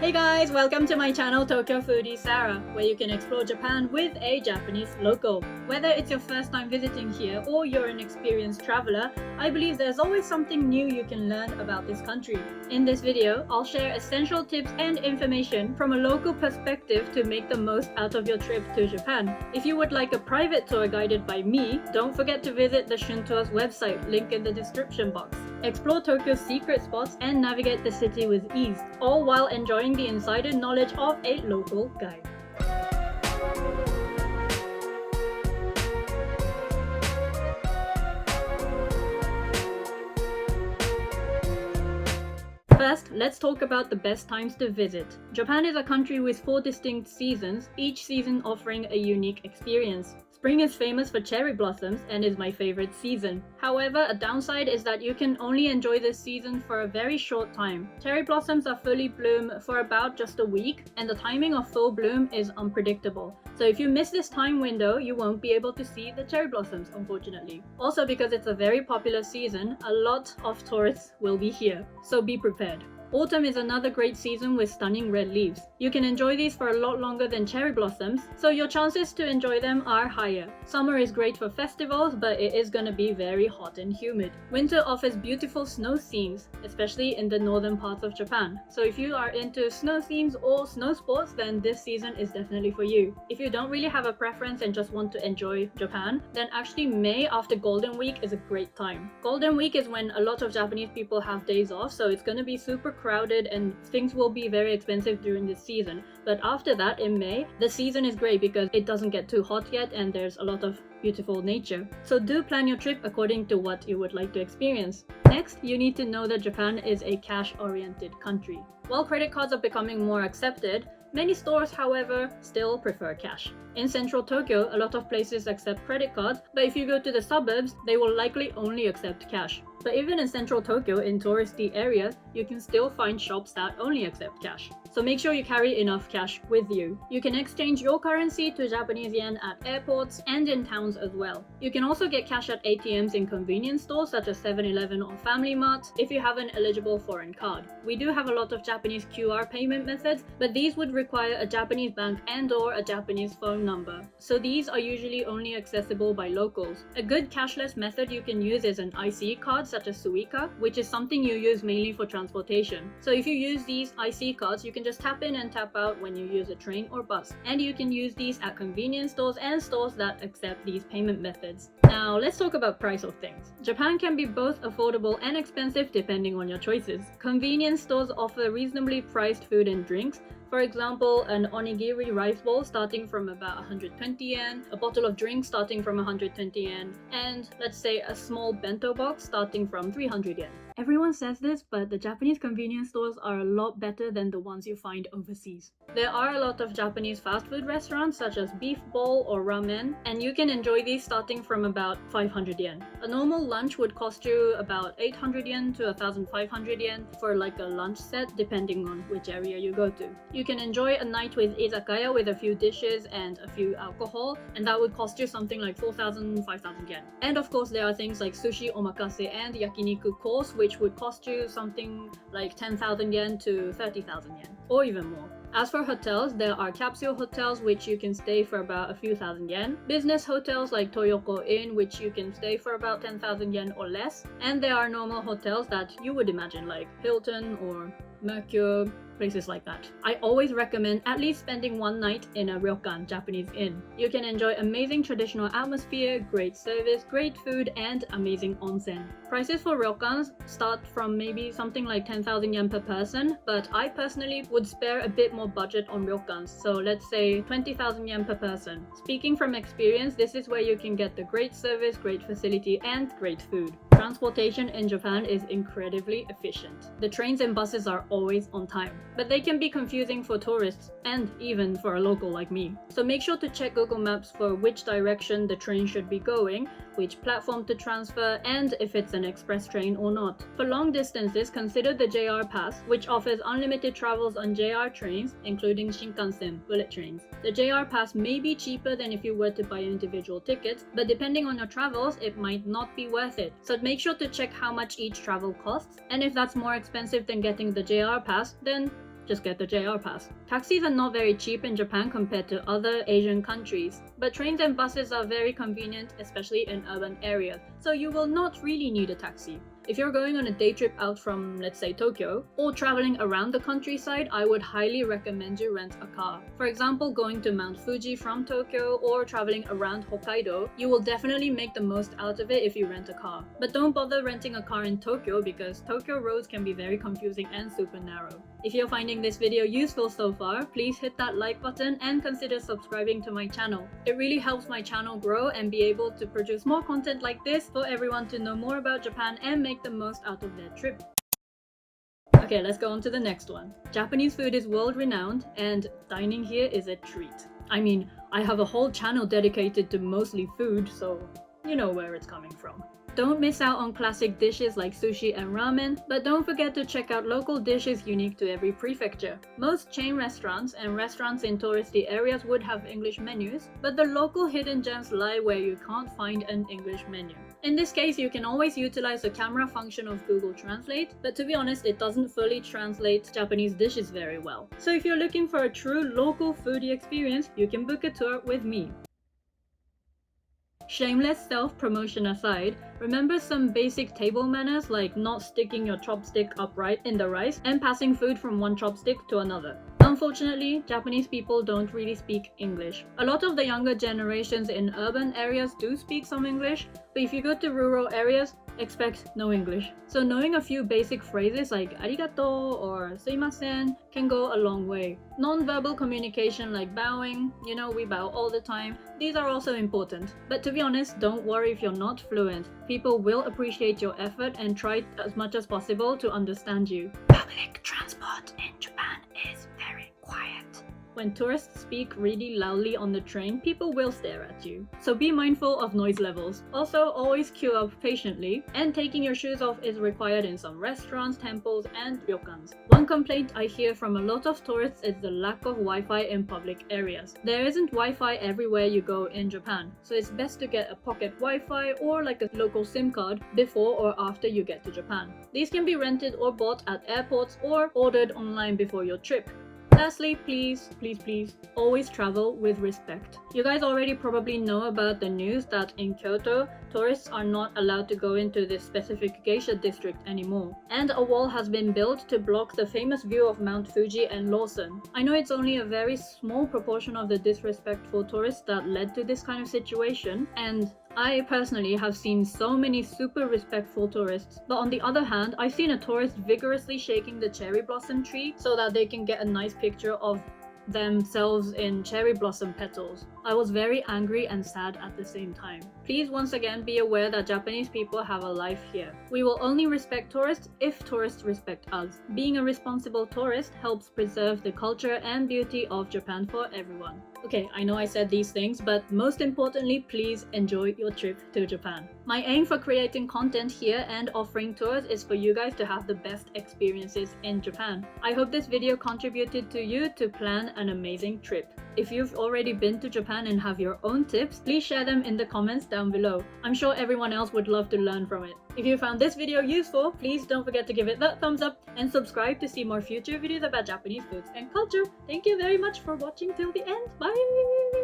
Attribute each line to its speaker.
Speaker 1: Hey guys, welcome to my channel Tokyo Foodie Sarah, where you can explore Japan with a Japanese local. Whether it's your first time visiting here or you're an experienced traveler, I believe there's always something new you can learn about this country. In this video, I'll share essential tips and information from a local perspective to make the most out of your trip to Japan. If you would like a private tour guided by me, don't forget to visit the Shuntour's website, link in the description box. Explore Tokyo's secret spots and navigate the city with ease, all while enjoying the insider knowledge of a local guide. First, let's talk about the best times to visit. Japan is a country with 4 distinct seasons, each season offering a unique experience. Spring is famous for cherry blossoms and is my favorite season. However, a downside is that you can only enjoy this season for a very short time. Cherry blossoms are fully bloom for about just a week, and the timing of full bloom is unpredictable. So if you miss this time window, you won't be able to see the cherry blossoms, unfortunately. Also, because it's a very popular season, a lot of tourists will be here, so be prepared. Autumn is another great season with stunning red leaves. You can enjoy these for a lot longer than cherry blossoms, so your chances to enjoy them are higher. Summer is great for festivals, but it is gonna be very hot and humid. Winter offers beautiful snow scenes, especially in the northern parts of Japan. So if you are into snow scenes or snow sports, then this season is definitely for you. If you don't really have a preference and just want to enjoy Japan, then actually May after Golden Week is a great time. Golden Week is when a lot of Japanese people have days off, so it's gonna be super crowded and things will be very expensive during this season. But after that, in May, the season is great because it doesn't get too hot yet and there's a lot of beautiful nature. So do plan your trip according to what you would like to experience. Next, you need to know that Japan is a cash-oriented country. While credit cards are becoming more accepted, many stores, however, still prefer cash. In central Tokyo, a lot of places accept credit cards, but if you go to the suburbs, they will likely only accept cash. But even in central Tokyo, in touristy areas, you can still find shops that only accept cash. So make sure you carry enough cash with you. You can exchange your currency to Japanese yen at airports and in towns as well. You can also get cash at ATMs in convenience stores such as 7-Eleven or Family Mart if you have an eligible foreign card. We do have a lot of Japanese QR payment methods, but these would require a Japanese bank and/or a Japanese phone number. So these are usually only accessible by locals. A good cashless method you can use is an IC card such as Suica, which is something you use mainly for transportation. So if you use these IC cards, you can just tap in and tap out when you use a train or bus. And you can use these at convenience stores and stores that accept these payment methods. Now let's talk about price of things. Japan can be both affordable and expensive depending on your choices. Convenience stores offer reasonably priced food and drinks. For example, an onigiri rice bowl starting from about 120 yen, a bottle of drink starting from 120 yen, and let's say a small bento box starting from 300 yen. Everyone says this, but the Japanese convenience stores are a lot better than the ones you find overseas. There are a lot of Japanese fast food restaurants such as beef bowl or ramen, and you can enjoy these starting from about 500 yen. A normal lunch would cost you about 800 yen to 1500 yen for like a lunch set depending on which area you go to. You can enjoy a night with izakaya with a few dishes and a few alcohol, and that would cost you something like 4,000, 5,000 yen. And of course there are things like sushi, omakase and yakiniku course, which would cost you something like 10,000 yen to 30,000 yen, or even more. As for hotels, there are capsule hotels which you can stay for about a few thousand yen, business hotels like Toyoko Inn which you can stay for about 10,000 yen or less, and there are normal hotels that you would imagine like Hilton or Mercure, places like that. I always recommend at least spending one night in a ryokan, Japanese inn. You can enjoy amazing traditional atmosphere, great service, great food, and amazing onsen. Prices for ryokans start from maybe something like 10,000 yen per person, but I personally would spare a bit more budget on ryokans, so let's say 20,000 yen per person. Speaking from experience, this is where you can get the great service, great facility, and great food. Transportation in Japan is incredibly efficient. The trains and buses are always on time, but they can be confusing for tourists and even for a local like me. So make sure to check Google Maps for which direction the train should be going, which platform to transfer, and if it's an express train or not. For long distances, consider the JR Pass, which offers unlimited travels on JR trains, including Shinkansen, bullet trains. The JR Pass may be cheaper than if you were to buy individual tickets, but depending on your travels, it might not be worth it. So make sure to check how much each travel costs, and if that's more expensive than getting the JR Pass, then just get the JR pass. Taxis are not very cheap in Japan compared to other Asian countries, but trains and buses are very convenient, especially in urban areas, so you will not really need a taxi. If you're going on a day trip out from, let's say, Tokyo, or traveling around the countryside, I would highly recommend you rent a car. For example, going to Mount Fuji from Tokyo or traveling around Hokkaido, you will definitely make the most out of it if you rent a car. But don't bother renting a car in Tokyo because Tokyo roads can be very confusing and super narrow. If you're finding this video useful so far, please hit that like button and consider subscribing to my channel. It really helps my channel grow and be able to produce more content like this for everyone to know more about Japan and make the most out of their trip. Okay, let's go on to the next one. Japanese food is world renowned and dining here is a treat. I mean, I have a whole channel dedicated to mostly food, so you know where it's coming from. Don't miss out on classic dishes like sushi and ramen, but don't forget to check out local dishes unique to every prefecture. Most chain restaurants and restaurants in touristy areas would have English menus, but the local hidden gems lie where you can't find an English menu. In this case, you can always utilize the camera function of Google Translate, but to be honest, it doesn't fully translate Japanese dishes very well. So if you're looking for a true local foodie experience, you can book a tour with me. Shameless self-promotion aside, remember some basic table manners like not sticking your chopstick upright in the rice and passing food from one chopstick to another. Unfortunately, Japanese people don't really speak English. A lot of the younger generations in urban areas do speak some English, but if you go to rural areas, expect no English. So knowing a few basic phrases like arigato or suimasen can go a long way. Non-verbal communication like bowing, you know, we bow all the time, these are also important. But to be honest, don't worry if you're not fluent. People will appreciate your effort and try as much as possible to understand you. Public transport in Japan is very quiet. When tourists speak really loudly on the train, people will stare at you. So be mindful of noise levels. Also, always queue up patiently, and taking your shoes off is required in some restaurants, temples, and ryokans. One complaint I hear from a lot of tourists is the lack of Wi-Fi in public areas. There isn't Wi-Fi everywhere you go in Japan, so it's best to get a pocket Wi-Fi or like a local SIM card before or after you get to Japan. These can be rented or bought at airports or ordered online before your trip. Lastly, please, always travel with respect. You guys already probably know about the news that in Kyoto, tourists are not allowed to go into this specific geisha district anymore. And a wall has been built to block the famous view of Mount Fuji and Lawson. I know it's only a very small proportion of the disrespectful tourists that led to this kind of situation, and I personally have seen so many super respectful tourists, but on the other hand, I've seen a tourist vigorously shaking the cherry blossom tree so that they can get a nice picture of themselves in cherry blossom petals. I was very angry and sad at the same time. Please once again be aware that Japanese people have a life here. We will only respect tourists if tourists respect us. Being a responsible tourist helps preserve the culture and beauty of Japan for everyone. Okay, I know I said these things, but most importantly, please enjoy your trip to Japan. My aim for creating content here and offering tours is for you guys to have the best experiences in Japan. I hope this video contributed to you to plan an amazing trip. If you've already been to Japan and have your own tips, please share them in the comments down below. I'm sure everyone else would love to learn from it. If you found this video useful, please don't forget to give it that thumbs up and subscribe to see more future videos about Japanese foods and culture. Thank you very much for watching till the end. Bye!